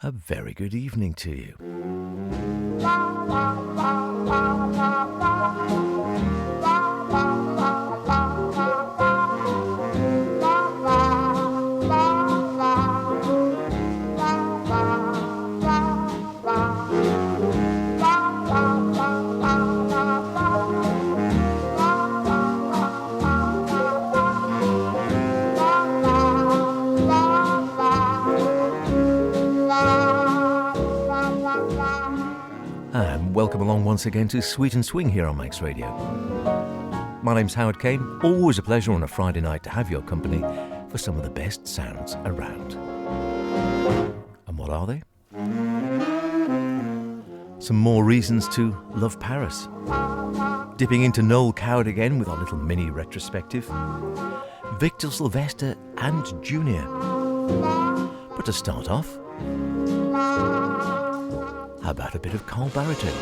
A very good evening to you. And welcome along once again to Sweet and Swing here on Max Radio. My name's Howard Kane. Always a pleasure on a Friday night to have your company for some of the best sounds around. And what are they? Some more reasons to love Paris. Dipping into Noel again with our little mini retrospective. Victor Sylvester and Junior. But to start off, how about a bit of Barriteau?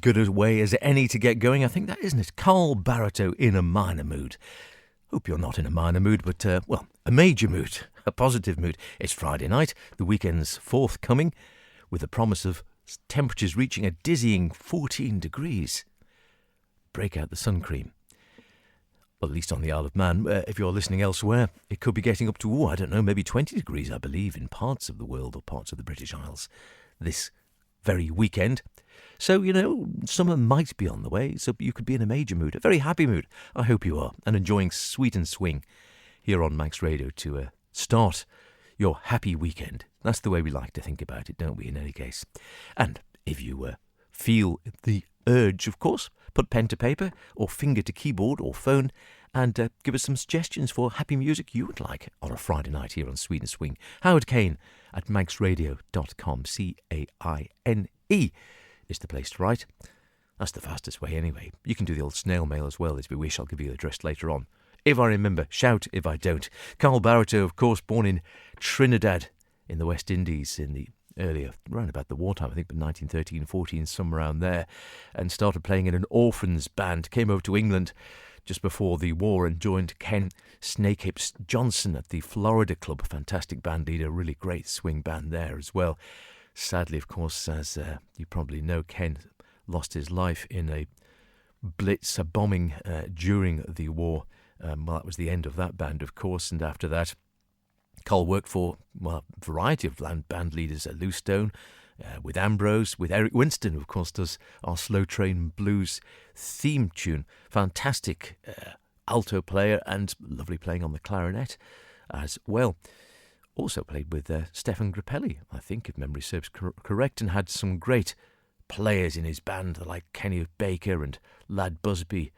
Good a way as any to get going, I think that, isn't it? Barriteau in a minor mood. Hope you're not in a minor mood, but, a major mood, a positive mood. It's Friday night, the weekend's forthcoming, with the promise of temperatures reaching a dizzying 14 degrees. Break out the sun cream. Well, at least on the Isle of Man. If you're listening elsewhere, it could be getting up to, maybe 20 degrees, I believe, in parts of the world or parts of the British Isles this very weekend. So, summer might be on the way, so you could be in a major mood, a very happy mood. I hope you are, and enjoying Sweet and Swing here on Max Radio to start your happy weekend. That's the way we like to think about it, don't we, in any case? And if you feel the urge, of course, put pen to paper or finger to keyboard or phone and give us some suggestions for happy music you would like on a Friday night here on Sweden Swing. Howard Kane at manxradio.com. CAINE is the place to write. That's the fastest way anyway. You can do the old snail mail as well, as we wish. I'll give you the address later on. If I remember, shout if I don't. Carl Barriteau, of course, born in Trinidad in the West Indies in the earlier, around about the wartime, I think, but 1913-14, somewhere around there, and started playing in an orphans band, came over to England just before the war and joined Ken Snakehips Johnson at the Florida Club, fantastic band leader, really great swing band there as well. Sadly, of course, as you probably know, Ken lost his life in a blitz, a bombing during the war. Well, that was the end of that band, of course, and after that, Carl worked for a variety of band leaders at Stone, with Ambrose, with Eric Winston, who of course does our Slow Train Blues theme tune. Fantastic alto player and lovely playing on the clarinet as well. Also played with Stefan Grappelli, I think, if memory serves correct, and had some great players in his band like Kenny Baker and Lad Busby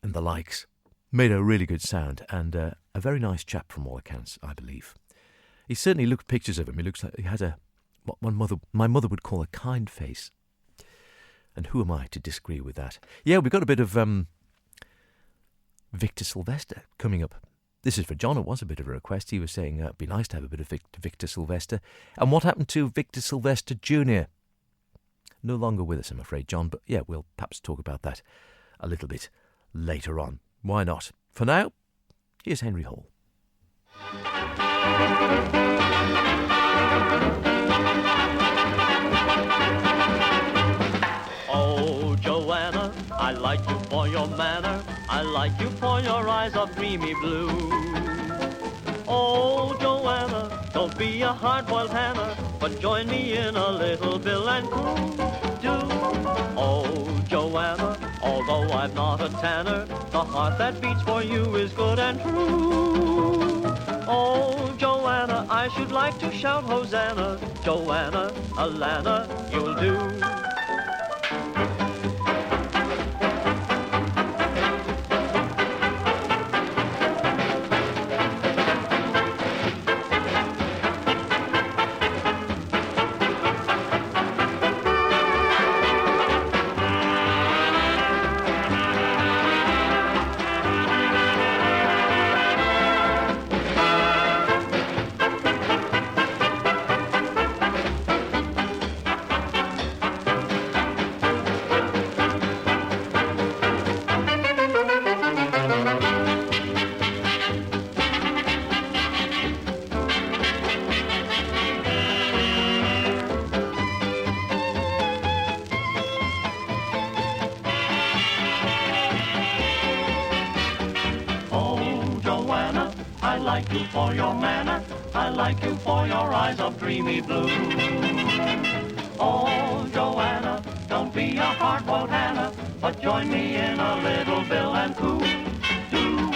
and the likes. Made a really good sound and a very nice chap from all accounts, I believe. He certainly looked at pictures of him. He looks like he had what my mother would call a kind face. And who am I to disagree with that? Yeah, we've got a bit of Victor Sylvester coming up. This is for John. It was a bit of a request. He was saying it'd be nice to have a bit of Victor Sylvester. And what happened to Victor Sylvester Jr.? No longer with us, I'm afraid, John. But yeah, we'll perhaps talk about that a little bit later on. Why not? For now, here's Henry Hall. Oh, Joanna, I like you for your manner. I like you for your eyes of dreamy blue. Oh, Joanna, don't be a hard-boiled Hannah, but join me in a little Bill and Coo. Do. Oh, Joanna, although I'm not a tanner, the heart that beats for you is good and true. Oh, Joanna, I should like to shout Hosanna. Joanna, Alana, you'll do. For your manner, I like you for your eyes of dreamy blue. Oh, Joanna, don't be a hard-boiled Hannah, but join me in a little Bill and Coo. Do.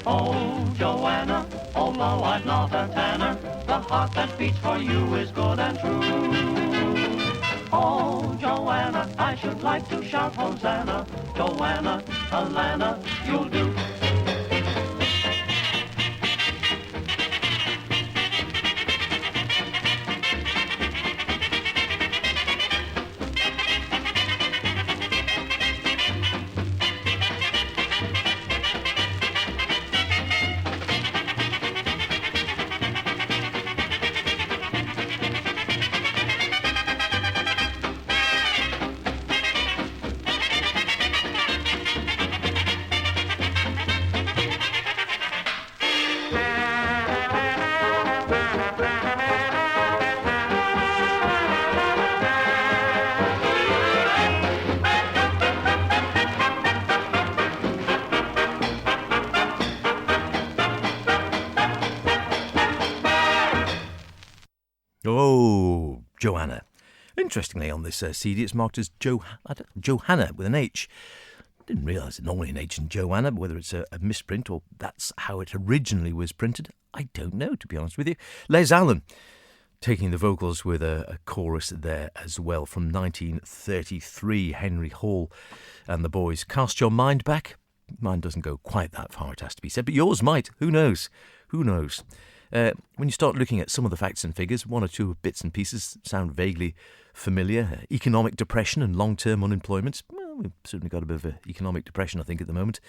Oh, Joanna, although I'm not a tanner, the heart that beats for you is good and true. Oh, Joanna, I should like to shout Hosanna. Joanna, Alana, you'll do. Oh, Joanna. Interestingly, on this CD, it's marked as Johanna with an H. Didn't realise it's normally an H in Joanna, but whether it's a misprint or that's how it originally was printed, I don't know, to be honest with you. Les Allen, taking the vocals with a chorus there as well. From 1933, Henry Hall and the Boys. Cast your mind back. Mine doesn't go quite that far, it has to be said, but yours might. Who knows? Who knows? When you start looking at some of the facts and figures, one or two bits and pieces sound vaguely familiar. Economic depression and long-term unemployment. Well, we've certainly got a bit of economic depression, I think, at the moment.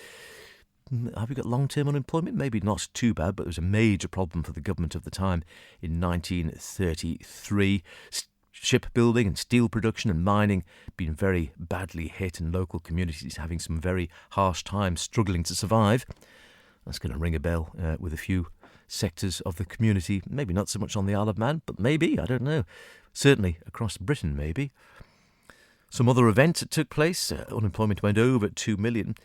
Have we got long-term unemployment? Maybe not too bad, but it was a major problem for the government of the time in 1933. Shipbuilding and steel production and mining being very badly hit, and local communities having some very harsh times struggling to survive. That's going to ring a bell with a few sectors of the community. Maybe not so much on the Isle of Man, but maybe, I don't know. Certainly across Britain, maybe. Some other events that took place. Unemployment went over 2 million.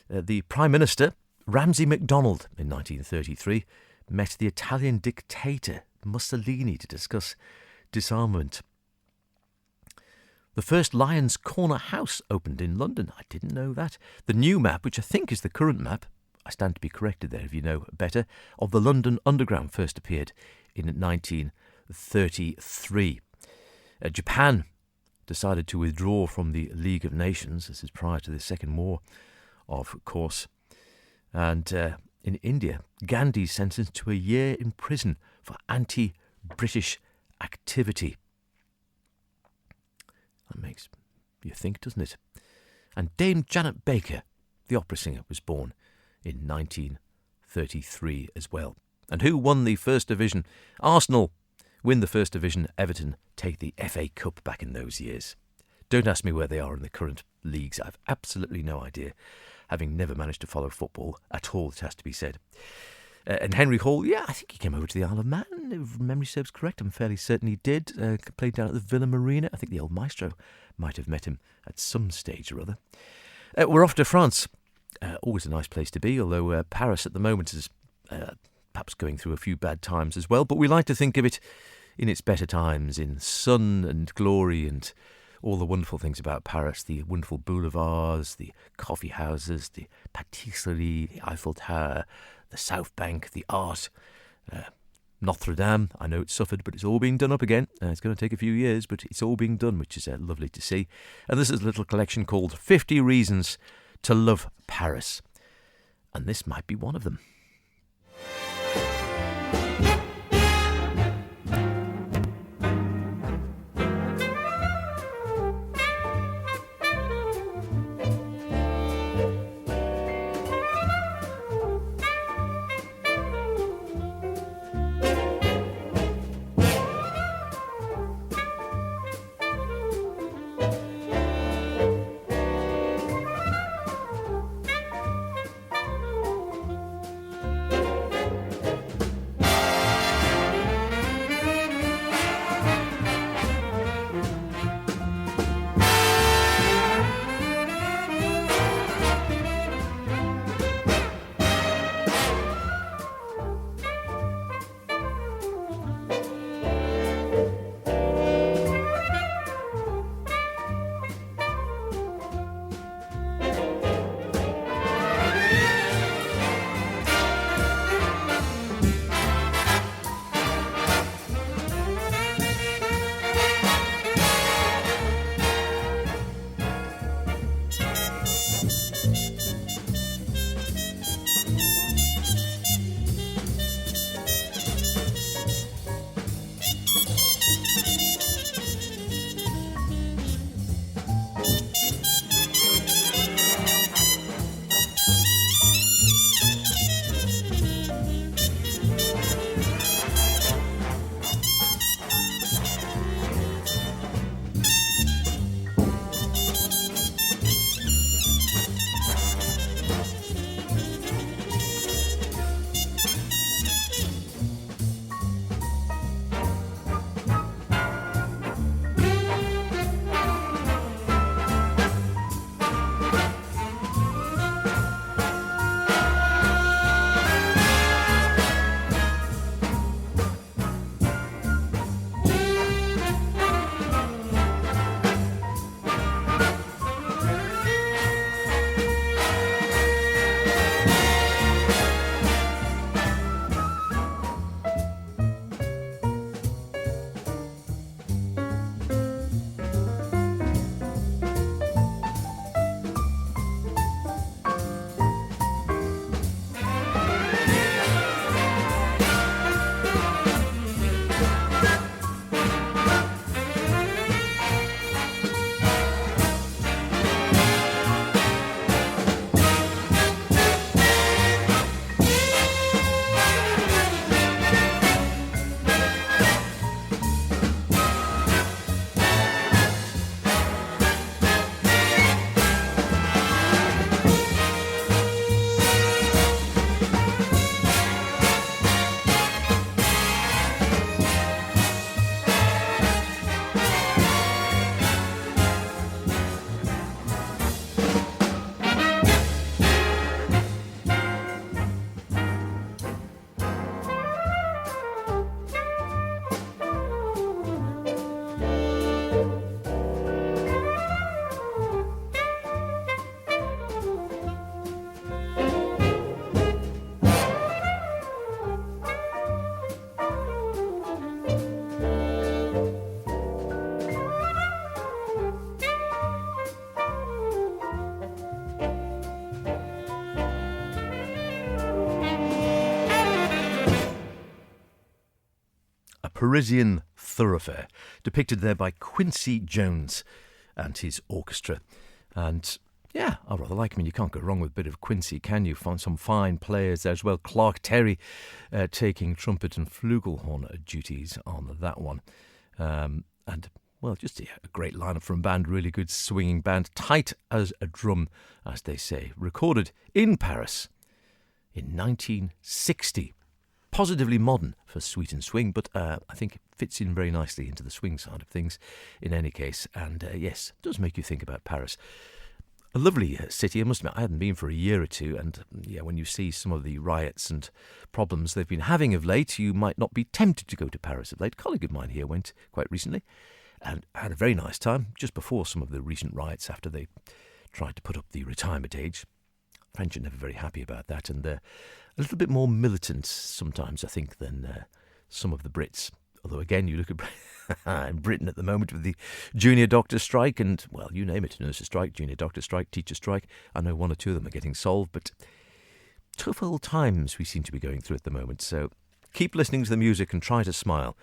The Prime Minister, Ramsay MacDonald, in 1933, met the Italian dictator Mussolini to discuss disarmament. The first Lions Corner house opened in London. I didn't know that. The new map, which I think is the current map, I stand to be corrected there if you know better, of the London Underground first appeared in 1933. Japan decided to withdraw from the League of Nations. This is prior to the Second War, of course. And in India, Gandhi sentenced to a year in prison for anti-British activity. That makes you think, doesn't it? And Dame Janet Baker, the opera singer, was born in 1933 as well. And who won the First Division? Arsenal win the First Division. Everton take the FA Cup back in those years. Don't ask me where they are in the current leagues. I've absolutely no idea, having never managed to follow football at all, it has to be said. And Henry Hall, yeah, I think he came over to the Isle of Man, if memory serves correct. I'm fairly certain he did. Played down at the Villa Marina. I think the old maestro might have met him at some stage or other. We're off to France. Always a nice place to be, although Paris at the moment is perhaps going through a few bad times as well. But we like to think of it in its better times, in sun and glory and all the wonderful things about Paris, the wonderful boulevards, the coffee houses, the patisserie, the Eiffel Tower, the South Bank, the art. Notre Dame, I know it's suffered, but it's all being done up again. It's going to take a few years, but it's all being done, which is lovely to see. And this is a little collection called 50 Reasons to Love Paris. And this might be one of them. Parisian thoroughfare, depicted there by Quincy Jones and his orchestra. And yeah, I rather like him. You can't go wrong with a bit of Quincy, can you? Find some fine players there as well. Clark Terry taking trumpet and flugelhorn duties on that one. And, well, just a great lineup from a band, really good swinging band. Tight as a drum, as they say. Recorded in Paris in 1960. Positively modern for sweet and swing, but I think it fits in very nicely into the swing side of things in any case. And yes, it does make you think about Paris. A lovely city, I must admit. I hadn't been for a year or two, and yeah, when you see some of the riots and problems they've been having of late, you might not be tempted to go to Paris of late. A colleague of mine here went quite recently and had a very nice time just before some of the recent riots after they tried to put up the retirement age. French are never very happy about that, and they're a little bit more militant sometimes, I think, than some of the Brits. Although, again, you look at Britain at the moment with the junior doctor strike and, well, you name it, nurses strike, junior doctor strike, teacher strike. I know one or two of them are getting solved, but tough old times we seem to be going through at the moment. So keep listening to the music and try to smile.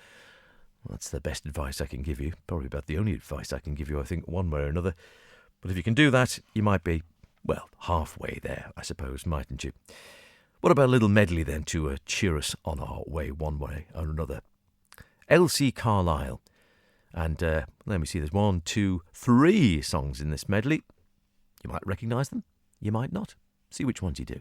Well, that's the best advice I can give you. Probably about the only advice I can give you, I think, one way or another. But if you can do that, you might be, well, halfway there, I suppose, mightn't you? What about a little medley then to cheer us on our way one way or another? Elsie, Carlisle. And let me see, there's 1, 2, 3 songs in this medley. You might recognise them, you might not. See which ones you do.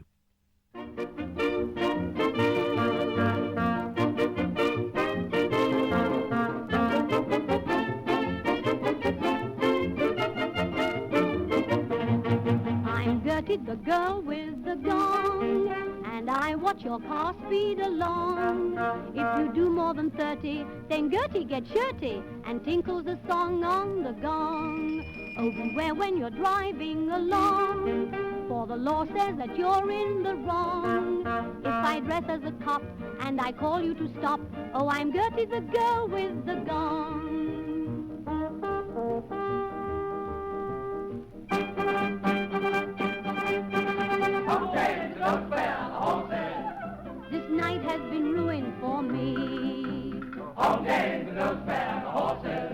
I'm Gertie, the girl with the gong, and I watch your car speed along. If you do more than 30, then Gertie gets shirty and tinkles a song on the gong. Oh, beware when you're driving along, for the law says that you're in the wrong. If I dress as a cop and I call you to stop, oh, I'm Gertie, the girl with the gong. This night has been ruined for me. Home days and don't spare the horses.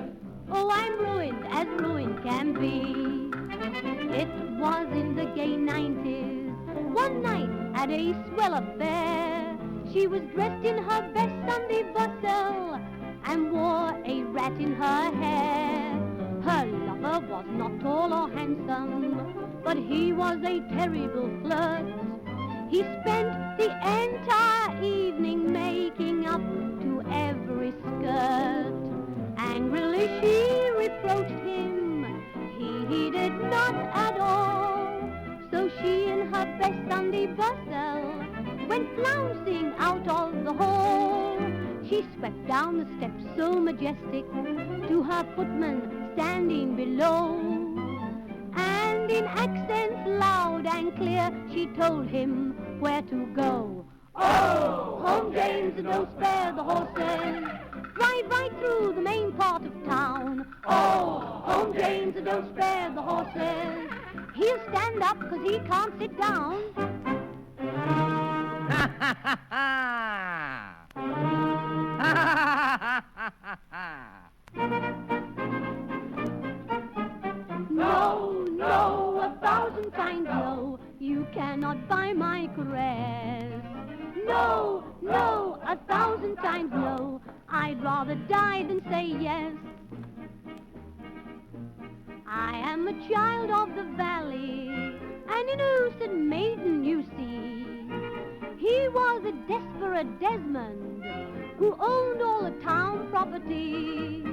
Oh, I'm ruined as ruined can be. It was in the gay 90s, one night at a swell affair. She was dressed in her best Sunday bustle and wore a rat in her hair. Her lover was not tall or handsome, but he was a terrible flirt. He spent the entire evening making up to every skirt. Angrily she reproached him, he heeded not at all. So she in her best Sunday bustle went flouncing out of the hall. She swept down the steps so majestic to her footman standing below. And in accents loud and clear she told him where to go. Oh, home games and don't spare the horses. Drive right through the main part of town. Oh, home games and don't spare the horses. He'll stand up 'cause he can't sit down. No, no, 1,000 times no, you cannot buy my caress. No, no, 1,000 times no, I'd rather die than say yes. I am a child of the valley, an innocent maiden, you see. He was a desperate Desmond who owned all the town property.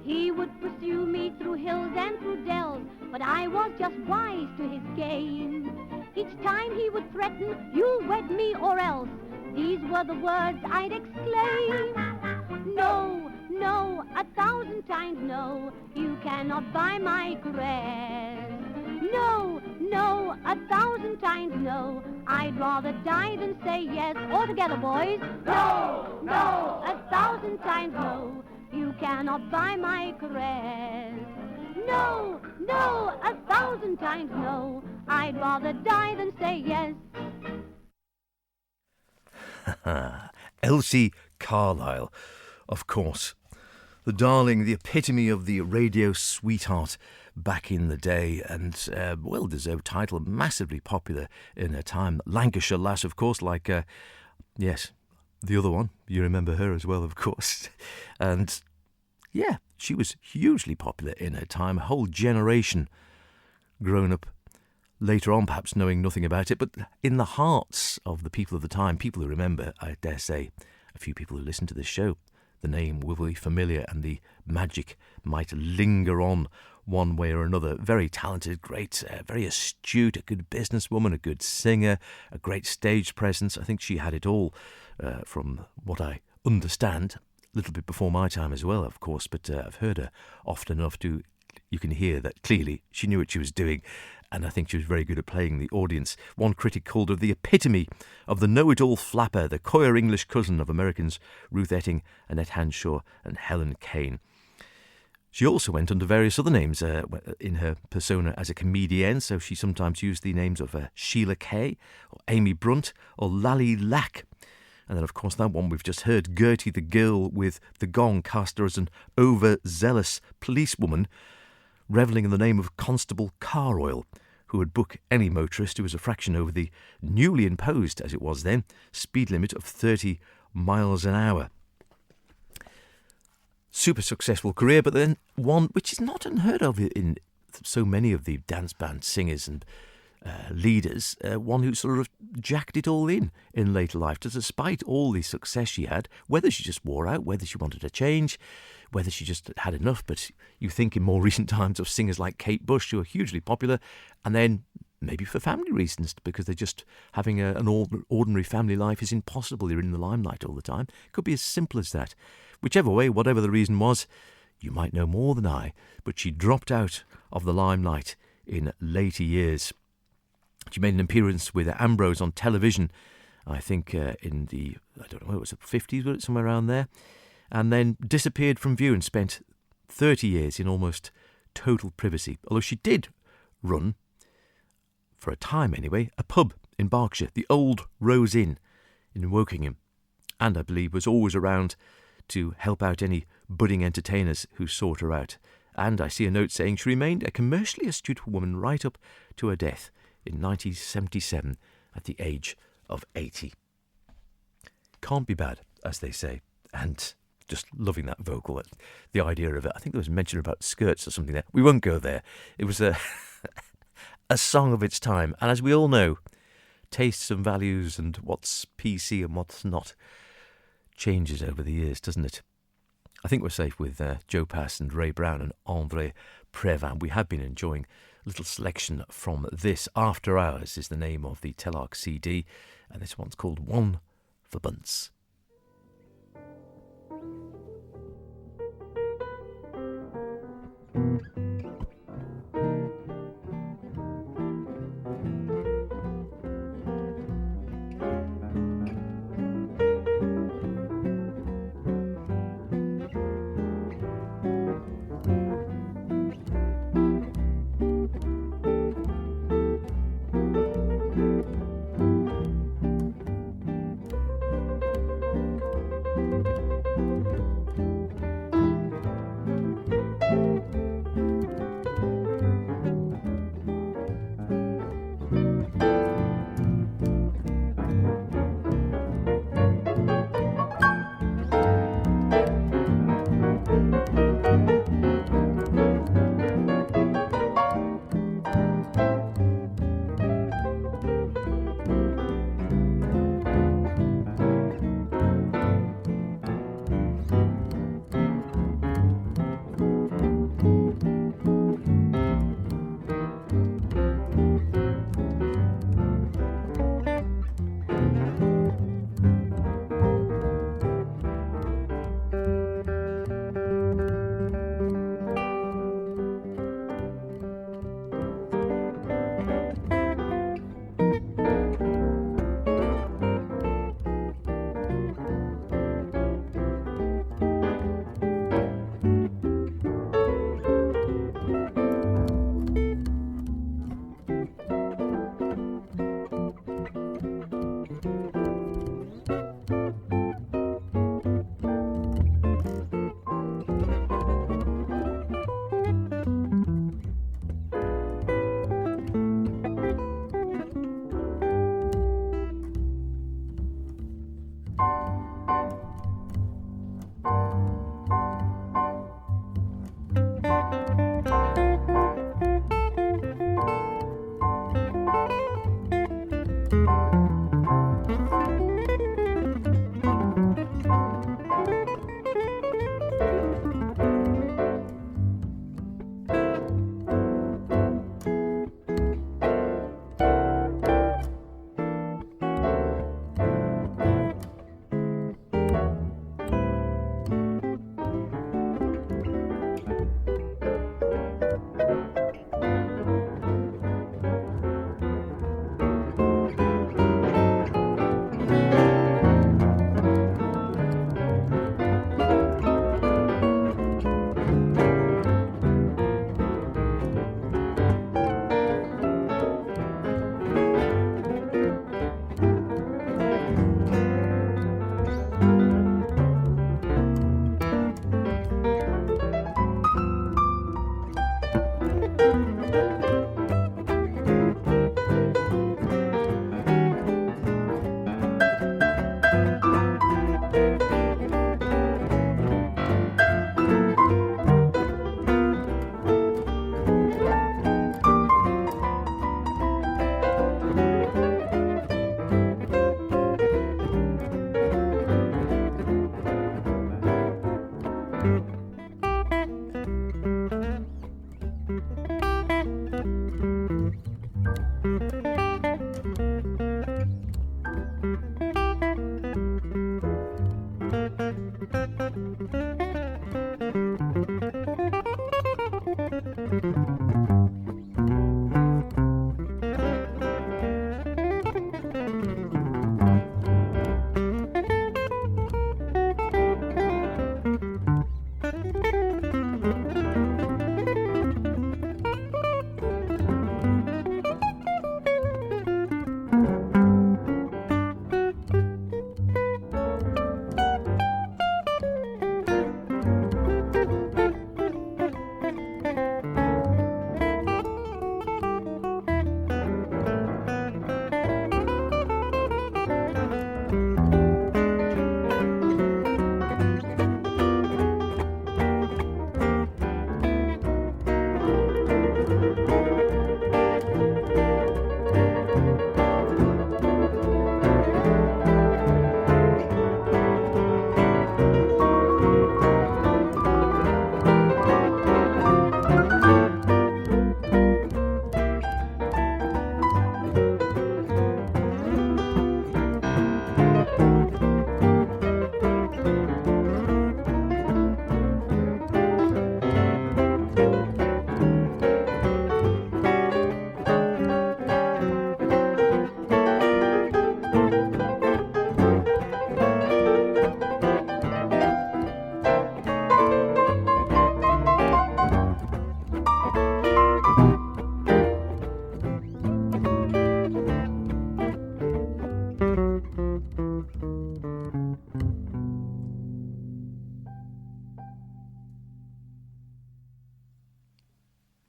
He would pursue me through hills and through dells, but I was just wise to his game. Each time he would threaten, you'll wed me or else. These were the words I'd exclaim. No, no, 1,000 times no, you cannot buy my caress. No, no, 1,000 times no, I'd rather die than say yes. All together, boys. No, no, 1,000 times no, you cannot buy my caress. No, no, 1,000 times no, I'd rather die than say yes. Elsie, Carlisle. of course. The darling, the epitome of the radio sweetheart back in the day, and well-deserved title, massively popular in her time. Lancashire lass, of course, like, yes, the other one. You remember her as well, of course. And, yeah, she was hugely popular in her time. A whole generation grown up later on, perhaps knowing nothing about it, but in the hearts of the people of the time, people who remember, I dare say, a few people who listen to this show, the name will be familiar and the magic might linger on one way or another. Very talented, great, very astute, a good businesswoman, a good singer, a great stage presence. I think she had it all, from what I understand. A little bit before my time as well, of course, but I've heard her often enough to, you can hear that clearly she knew what she was doing, and I think she was very good at playing the audience. One critic called her the epitome of the know-it-all flapper, the coyer English cousin of Americans Ruth Etting, Annette Hanshaw and Helen Kane. She also went under various other names in her persona as a comedienne, so she sometimes used the names of Sheila Kay, or Amy Brunt, or Lally Lack. And then, of course, that one we've just heard, Gertie the girl with the gong, cast her as an overzealous policewoman, revelling in the name of Constable Carlisle, who would book any motorist who was a fraction over the newly imposed, as it was then, speed limit of 30 miles an hour. Super successful career, but then one which is not unheard of in so many of the dance band singers and leaders, one who sort of jacked it all in later life, despite all the success she had, whether she just wore out, whether she wanted a change, whether she just had enough. But you think in more recent times of singers like Kate Bush, who are hugely popular, and then maybe for family reasons, because they're just having an ordinary family life is impossible. They're in the limelight all the time. It could be as simple as that. Whichever way, whatever the reason was, you might know more than I, but she dropped out of the limelight in later years. She made an appearance with Ambrose on television, I think in the, I don't know, it was the 50s, was it, somewhere around there, and then disappeared from view and spent 30 years in almost total privacy. Although she did run, for a time anyway, a pub in Berkshire, the Old Rose Inn in Wokingham, and I believe was always around to help out any budding entertainers who sought her out. And I see a note saying she remained a commercially astute woman right up to her death in 1977 at the age of 80. Can't be bad, as they say. And just loving that vocal, the idea of it. I think there was mention about skirts or something there. We won't go there. It was a song of its time. And as we all know, tastes and values and what's PC and what's not changes over the years, doesn't it? I think we're safe with Joe Pass and Ray Brown and André Previn. We have been enjoying a little selection from this. After Hours is the name of the Telarc CD, and this one's called One for Bunce.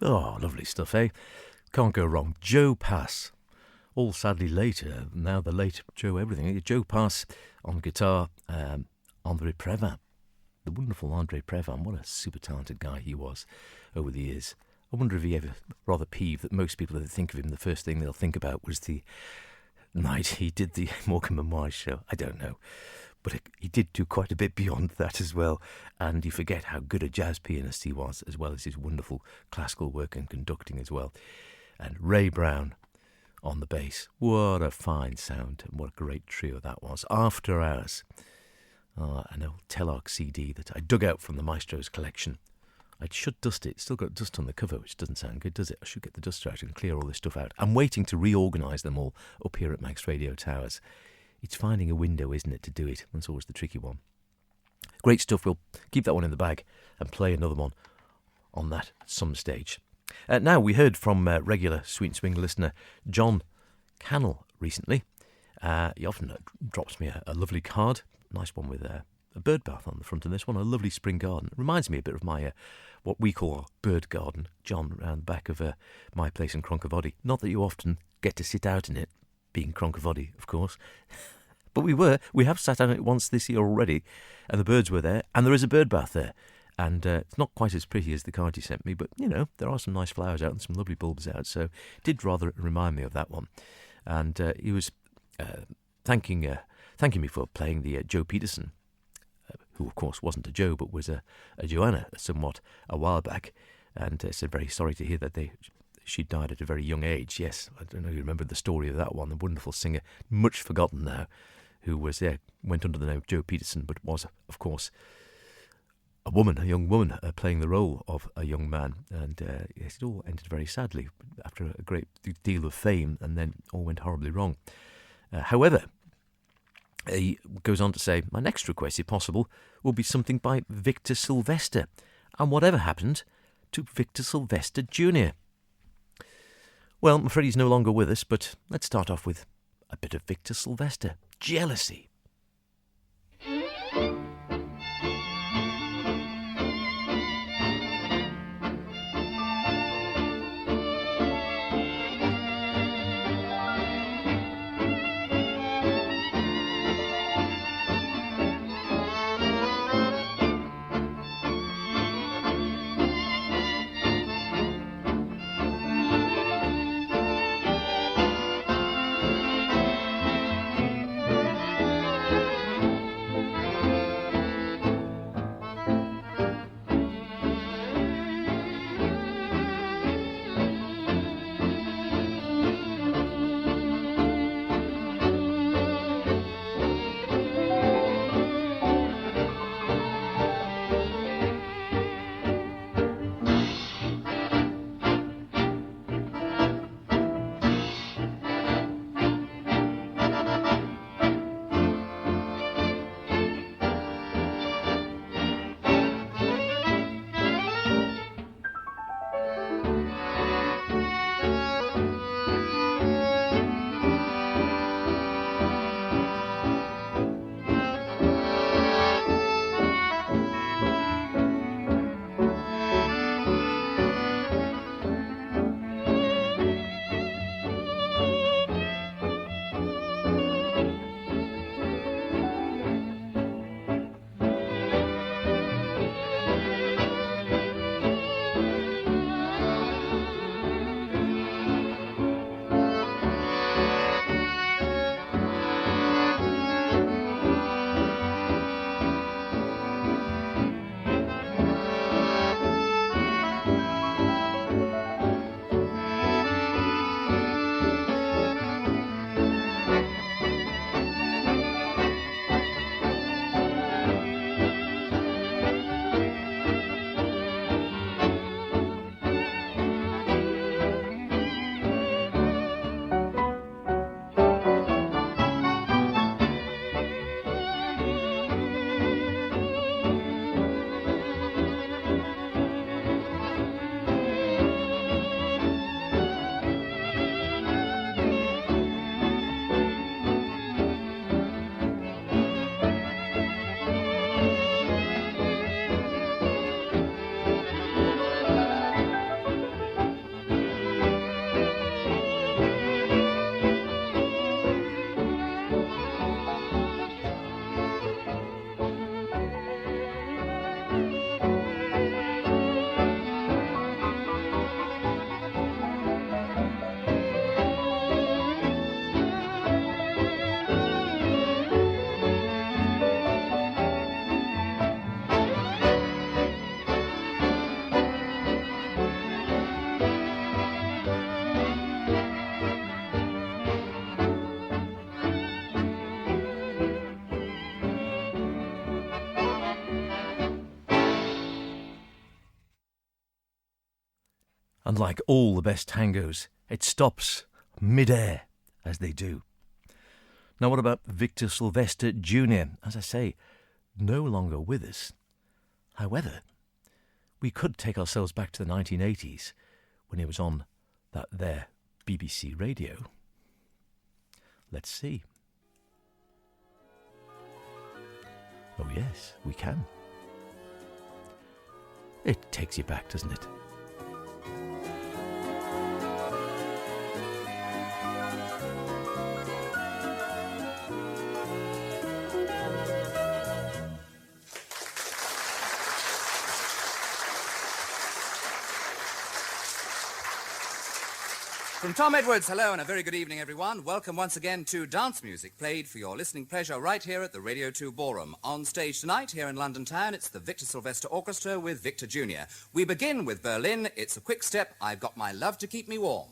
Oh, lovely stuff, eh? Can't go wrong. Joe Pass. All sadly later, now the late Joe everything. Joe Pass on guitar, Andre Previn. The wonderful Andre Previn. What a super talented guy he was over the years. I wonder if he ever rather peeved that most people that think of him, the first thing they'll think about was the night he did the Morecambe and Wise show. I don't know. But he did do quite a bit beyond that as well. And you forget how good a jazz pianist he was, as well as his wonderful classical work and conducting as well. And Ray Brown on the bass. What a fine sound, and what a great trio that was. After Hours. An old Telarc CD that I dug out from the Maestro's collection. I should dust it. It's still got dust on the cover, which doesn't sound good, does it? I should get the duster out and clear all this stuff out. I'm waiting to reorganise them all up here at Max Radio Towers. It's finding a window, isn't it, to do it? That's always the tricky one. Great stuff. We'll keep that one in the bag and play another one on that at some stage. Now, we heard from regular Sweet Swing listener John Cannell recently. He often drops me a lovely card. Nice one with a bird bath on the front of this one, a lovely spring garden. It reminds me a bit of my what we call our bird garden, John, around the back of my place in Cronkervoddy. Not that you often get to sit out in it, being Cronkervoddy, of course. But we have sat out in it once this year already, and the birds were there, and there is a bird bath there. And it's not quite as pretty as the card you sent me, but, you know, there are some nice flowers out and some lovely bulbs out, so it did rather remind me of that one. And he was thanking me for playing the Joe Peterson, who, of course, wasn't a Joe, but was a Joanna somewhat a while back, and said very sorry to hear that she died at a very young age. Yes, I don't know if you remember the story of that one, the wonderful singer, much forgotten now, who went under the name of Joe Peterson, but was, of course, a young woman, playing the role of a young man. And yes, it all ended very sadly after a great deal of fame, and then all went horribly wrong. However, he goes on to say, my next request, if possible, will be something by Victor Sylvester. And whatever happened to Victor Sylvester Jr.? Well, I'm afraid he's no longer with us, but let's start off with a bit of Victor Sylvester. Jealousy. And like all the best tangos, it stops mid-air, as they do. Now what about Victor Sylvester Jr.? As I say, no longer with us. However, we could take ourselves back to the 1980s when he was on that there BBC radio. Let's see. Oh yes, we can. It takes you back, doesn't it? From Tom Edwards, hello and a very good evening, everyone. Welcome once again to Dance Music, played for your listening pleasure right here at the Radio 2 Ballroom. On stage tonight, here in London town, it's the Victor Sylvester Orchestra with Victor Jr. We begin with Berlin. It's a quick step. I've got my love to keep me warm.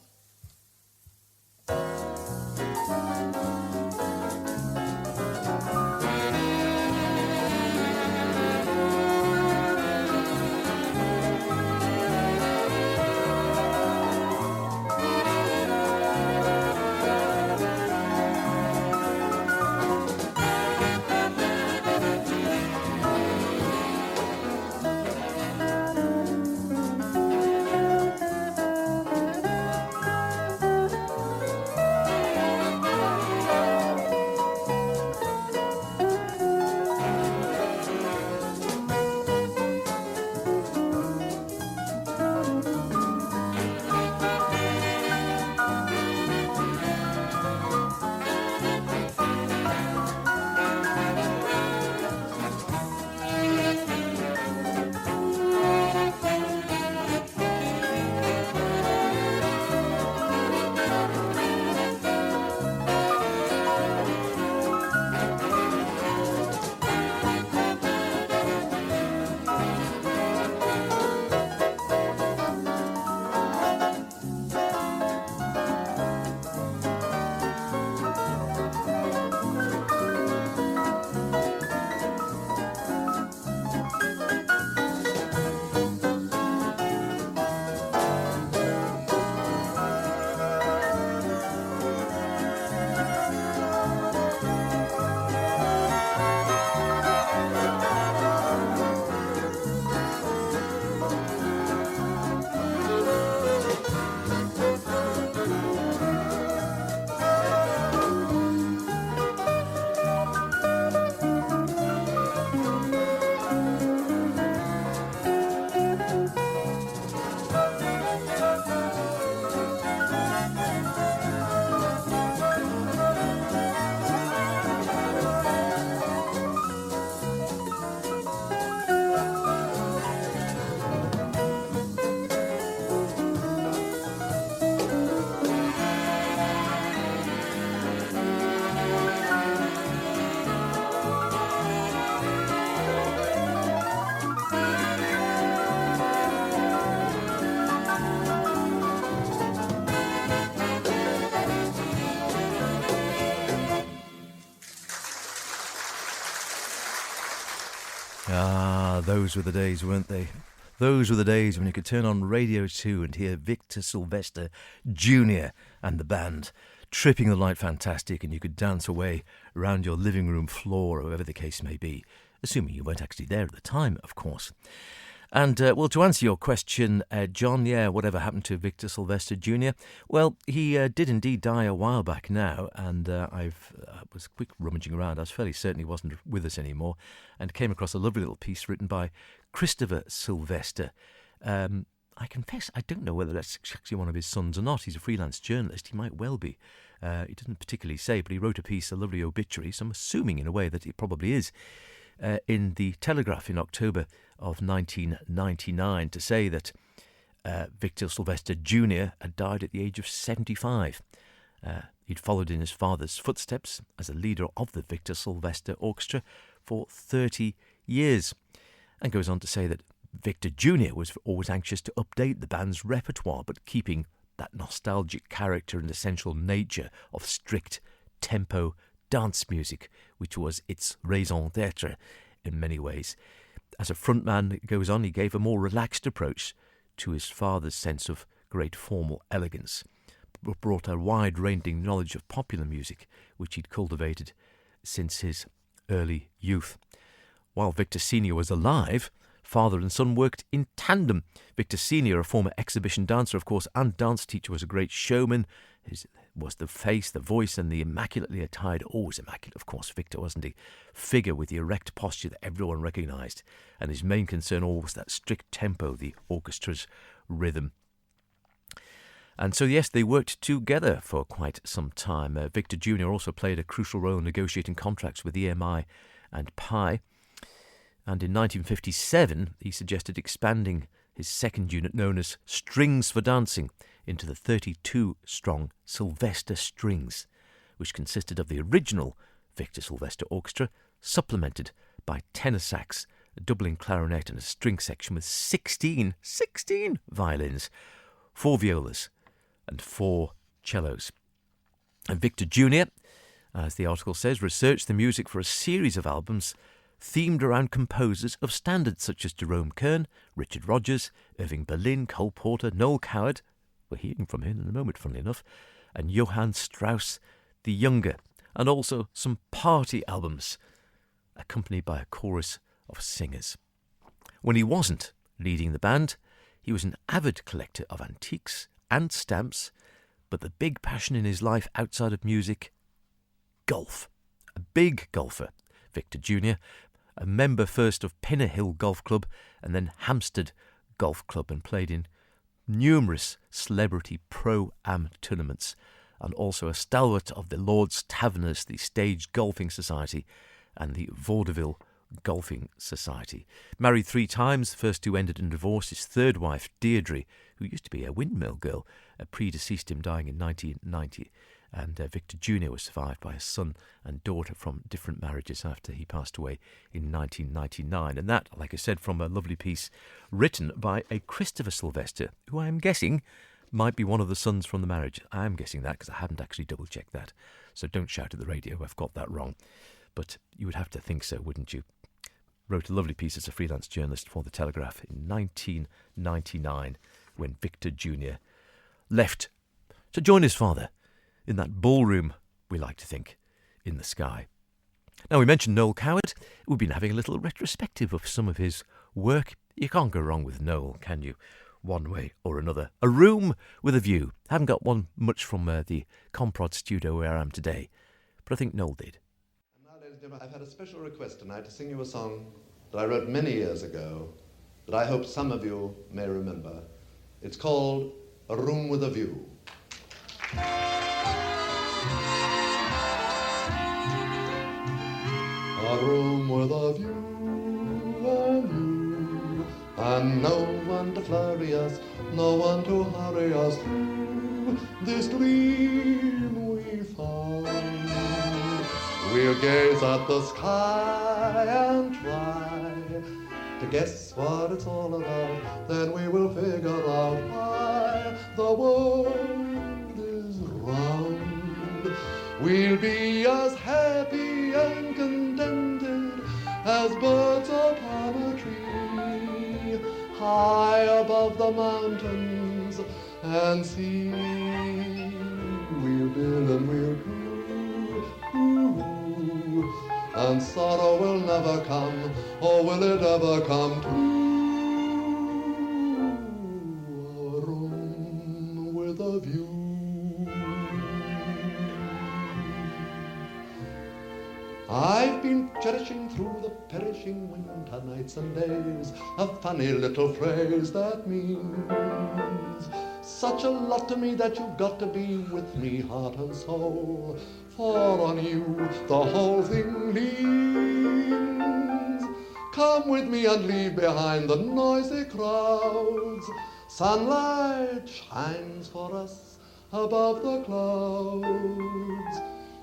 Ah, those were the days, weren't they? Those were the days when you could turn on Radio 2 and hear Victor Sylvester Jr. and the band tripping the light fantastic, and you could dance away around your living room floor, or whatever the case may be, assuming you weren't actually there at the time, of course. And, well, to answer your question, John, whatever happened to Victor Sylvester Jr.? Well, he did indeed die a while back now, and I was quick rummaging around. I was fairly certain he wasn't with us anymore, and came across a lovely little piece written by Christopher Sylvester. I confess, I don't know whether that's actually one of his sons or not. He's a freelance journalist. He might well be. He didn't particularly say, but he wrote a piece, a lovely obituary, so I'm assuming in a way that it probably is, in the Telegraph in October of 1999 to say that Victor Sylvester Jr. had died at the age of 75. He'd followed in his father's footsteps as a leader of the Victor Sylvester Orchestra for 30 years, and goes on to say that Victor Jr. was always anxious to update the band's repertoire, but keeping that nostalgic character and essential nature of strict tempo dance music, which was its raison d'etre in many ways. As a frontman, it goes on, he gave a more relaxed approach to his father's sense of great formal elegance, but brought a wide-ranging knowledge of popular music, which he'd cultivated since his early youth. While Victor Sr. was alive, father and son worked in tandem. Victor Sr., a former exhibition dancer, of course, and dance teacher, was a great showman. His was the face, the voice, and the immaculately attired, always immaculate, of course, Victor, wasn't he? Figure with the erect posture that everyone recognised. And his main concern always that strict tempo, the orchestra's rhythm. And so, yes, they worked together for quite some time. Victor Jr. also played a crucial role in negotiating contracts with EMI and Pi. And in 1957, he suggested expanding his second unit, known as Strings for Dancing, into the 32-strong Sylvester Strings, which consisted of the original Victor Sylvester Orchestra, supplemented by tenor sax, a doubling clarinet and a string section with 16 violins, 4 violas and 4 cellos. And Victor Jr., as the article says, researched the music for a series of albums themed around composers of standards such as Jerome Kern, Richard Rodgers, Irving Berlin, Cole Porter, Noel Coward, we're hearing from him in a moment, funnily enough, and Johann Strauss the Younger, and also some party albums, accompanied by a chorus of singers. When he wasn't leading the band, he was an avid collector of antiques and stamps, but the big passion in his life outside of music, golf. A big golfer, Victor Jr., a member first of Pinner Hill Golf Club and then Hampstead Golf Club, and played in numerous celebrity pro-am tournaments, and also a stalwart of the Lord's Taverners, the Stage Golfing Society, and the Vaudeville Golfing Society. Married 3 times, the first 2 ended in divorce. His third wife, Deirdre, who used to be a windmill girl, predeceased him, dying in 1990. And Victor Jr. was survived by a son and daughter from different marriages after he passed away in 1999. And that, like I said, from a lovely piece written by a Christopher Sylvester, who I am guessing might be one of the sons from the marriage. I am guessing that because I haven't actually double-checked that. So don't shout at the radio, I've got that wrong. But you would have to think so, wouldn't you? Wrote a lovely piece as a freelance journalist for The Telegraph in 1999 when Victor Jr. left to join his father in that ballroom, we like to think, in the sky. Now, we mentioned Noel Coward. We've been having a little retrospective of some of his work. You can't go wrong with Noel, can you? One way or another. A Room with a View. Haven't got one much from the Comprod studio where I am today, but I think Noel did. And now, ladies and gentlemen, I've had a special request tonight to sing you a song that I wrote many years ago that I hope some of you may remember. It's called A Room with a View. A room with a view and no one to flurry us, no one to hurry us through this dream we found. We'll gaze at the sky and try to guess what it's all about, then we will figure out why the world is round. We'll be as happy and contented as birds upon a tree, high above the mountains and sea. We'll build and we'll do, and sorrow will never come, or will it ever come to a room with a view. I've been cherishing through the perishing winter nights and days a funny little phrase that means such a lot to me that you've got to be with me heart and soul, for on you the whole thing leans. Come with me and leave behind the noisy crowds. Sunlight shines for us above the clouds.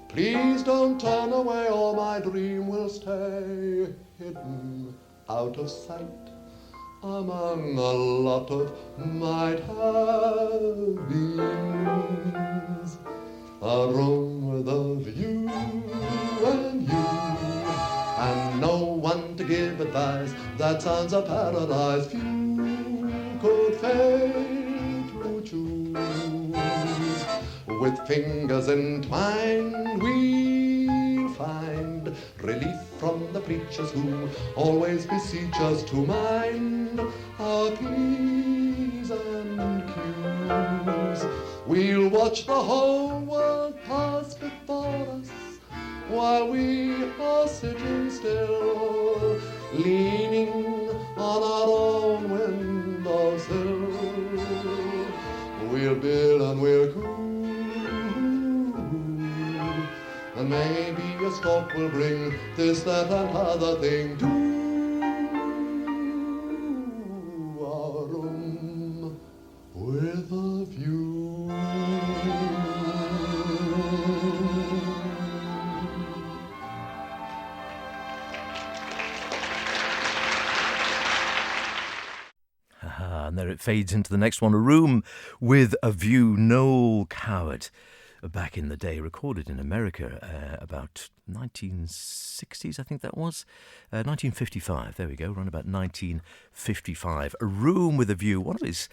Please don't turn away or my dream will stay hidden out of sight among a lot of might-have-beens. A room with a view and you, and no one to give advice. That sounds a paradise few could fail to choose. With fingers entwined, we'll find relief from the preachers who always beseech us to mind our P's and Q's. We'll watch the whole world pass before us while we are sitting still, leaning on our own windowsill. We'll bill and we'll coo, and maybe a stork will bring this, that, and other thing to our room with a view. And there it fades into the next one, A Room with a View. Noel Coward, back in the day, recorded in America about 1960s, I think that was. 1955, there we go, around about 1955. A Room with a View, one of his,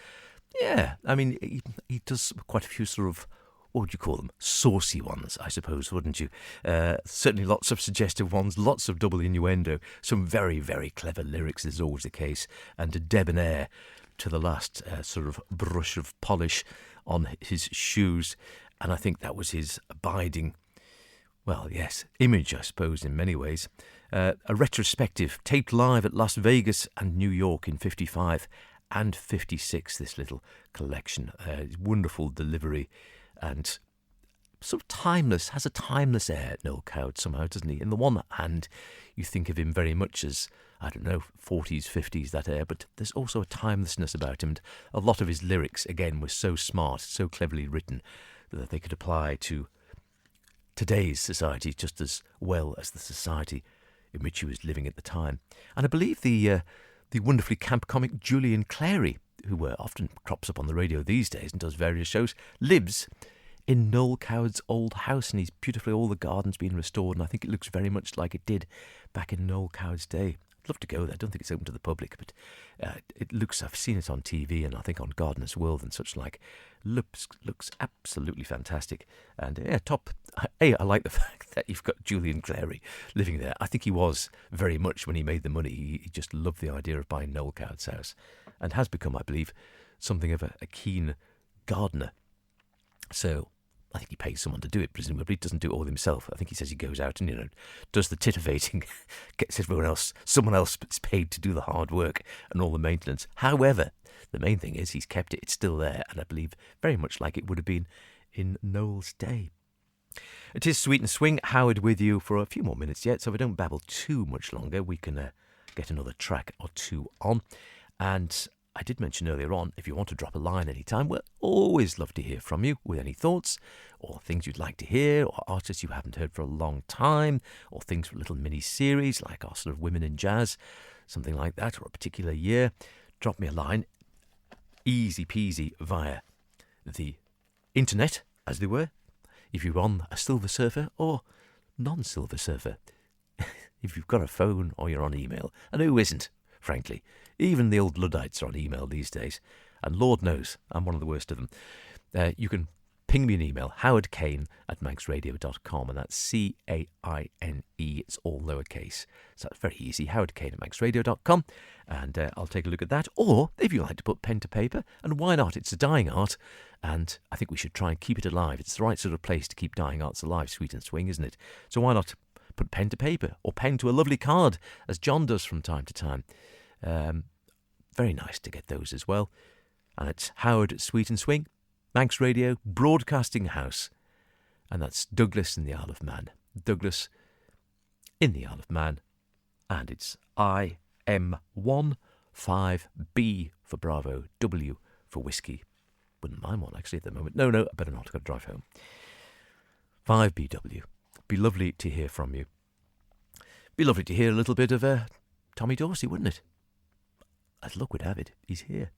he does quite a few sort of, what would you call them? Saucy ones, I suppose, wouldn't you? Certainly lots of suggestive ones, lots of double innuendo, some very, very clever lyrics, is always the case, and a debonair to the last sort of brush of polish on his shoes. And I think that was his abiding, image, I suppose, in many ways. A retrospective taped live at Las Vegas and New York in 55 and 56, this little collection. Wonderful delivery and sort of timeless, has a timeless air, Noel Coward, somehow, doesn't he? In the one hand, you think of him very much as, 40s, 50s, that air, but there's also a timelessness about him. And a lot of his lyrics, again, were so smart, so cleverly written, that they could apply to today's society just as well as the society in which he was living at the time. And I believe the wonderfully camp comic Julian Clary, who often crops up on the radio these days and does various shows, lives in Noel Coward's old house, and he's beautifully, all the gardens being restored, and I think it looks very much like it did back in Noel Coward's day. I'd love to go there. I don't think it's open to the public, but it looks, I've seen it on TV and I think on Gardener's World and such like. Looks absolutely fantastic. And I like the fact that you've got Julian Clary living there. I think he was very much, when he made the money, he just loved the idea of buying Noel Coward's house, and has become, I believe, something of a keen gardener. So I think he pays someone to do it, presumably. He doesn't do it all himself. I think he says he goes out and, does the titivating, gets someone else is paid to do the hard work and all the maintenance. However, the main thing is he's kept it. It's still there, and I believe very much like it would have been in Noel's day. It is Sweet and Swing. Howard with you for a few more minutes yet, so if I don't babble too much longer, we can get another track or two on. And I did mention earlier on, if you want to drop a line anytime, we'll always love to hear from you with any thoughts or things you'd like to hear, or artists you haven't heard for a long time, or things for a little mini-series like our sort of Women in Jazz, something like that, or a particular year. Drop me a line, easy peasy, via the internet, as they were, if you're on a Silver Surfer or non-Silver Surfer. If you've got a phone or you're on email, and who isn't, frankly. Even the old Luddites are on email these days, and Lord knows I'm one of the worst of them. You can ping me an email, howardkane@manxradio.com, and that's C-A-I-N-E, it's all lowercase. So that's very easy, howardkane@manxradio.com, and I'll take a look at that. Or, if you like to put pen to paper, and why not, it's a dying art, and I think we should try and keep it alive. It's the right sort of place to keep dying arts alive, Sweet and Swing, isn't it? So why not put pen to paper, or pen to a lovely card, as John does from time to time. Very nice to get those as well. And it's Howard Sweet and Swing, Manx Radio Broadcasting House. And that's Douglas in the Isle of Man. Douglas in the Isle of Man. And it's IM1 5B for Bravo, W for Whiskey. Wouldn't mind one actually at the moment. No, I better not. I've got to drive home. 5BW. Be lovely to hear from you. Be lovely to hear a little bit of Tommy Dorsey, wouldn't it? As luck would have it, he's here.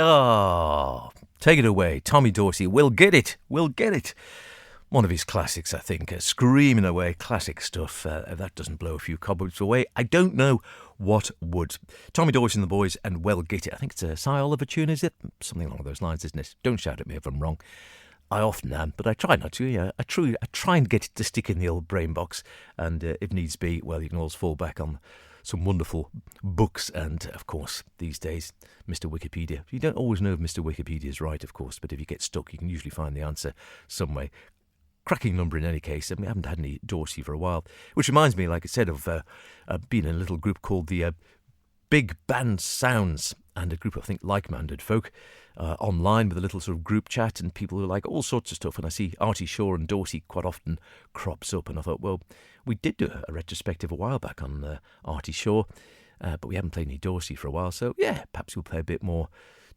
Oh, take it away, Tommy Dorsey. We'll get it. We'll get it. One of his classics, I think. Screaming away, classic stuff. If that doesn't blow a few cobwebs away, I don't know what would. Tommy Dorsey and the Boys and Well Get It. I think it's a Cy Oliver tune, is it? Something along those lines, isn't it? Don't shout at me if I'm wrong. I often am, but I try not to. Yeah, I try and get it to stick in the old brain box. And if needs be, well, you can always fall back on some wonderful books and, of course, these days, Mr. Wikipedia. You don't always know if Mr. Wikipedia is right, of course, but if you get stuck, you can usually find the answer some way. Cracking number in any case. I mean, I haven't had any Dorsey for a while, which reminds me, like I said, of being in a little group called the Big Band Sounds, and a group of, I think, like-minded folk online with a little sort of group chat, and people who like all sorts of stuff. And I see Artie Shaw and Dorsey quite often crops up, and I thought, well, we did do a retrospective a while back on Artie Shaw, but we haven't played any Dorsey for a while, so yeah, perhaps we'll play a bit more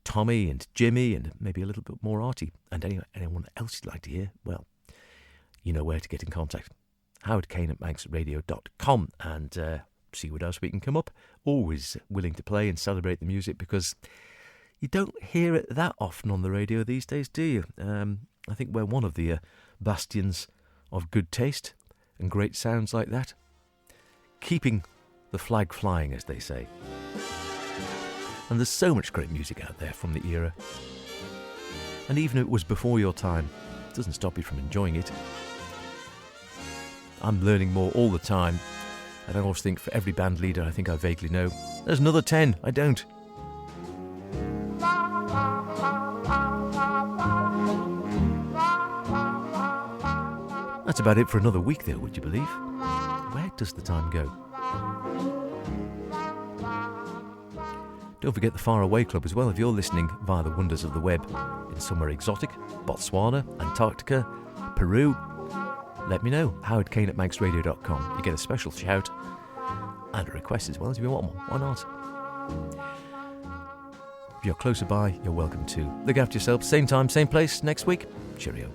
Tommy and Jimmy and maybe a little bit more Artie. And anyone else you'd like to hear, well, you know where to get in contact. howardkane@manxradio.com, and see what else we can come up. Always willing to play and celebrate the music, because you don't hear it that often on the radio these days, do you? I think we're one of the bastions of good taste and great sounds like that. Keeping the flag flying, as they say. And there's so much great music out there from the era. And even if it was before your time, it doesn't stop you from enjoying it. I'm learning more all the time. And I always think for every band leader I think I vaguely know, there's another 10 I don't. That's about it for another week though, would you believe? Where does the time go? Don't forget the Far Away Club as well if you're listening via the wonders of the web in somewhere exotic, Botswana, Antarctica, Peru. Let me know, howardkane@manxradio.com. You get a special shout and a request as well if you want one. Why not? If you're closer by, you're welcome to. Look after yourself. Same time, same place next week. Cheerio.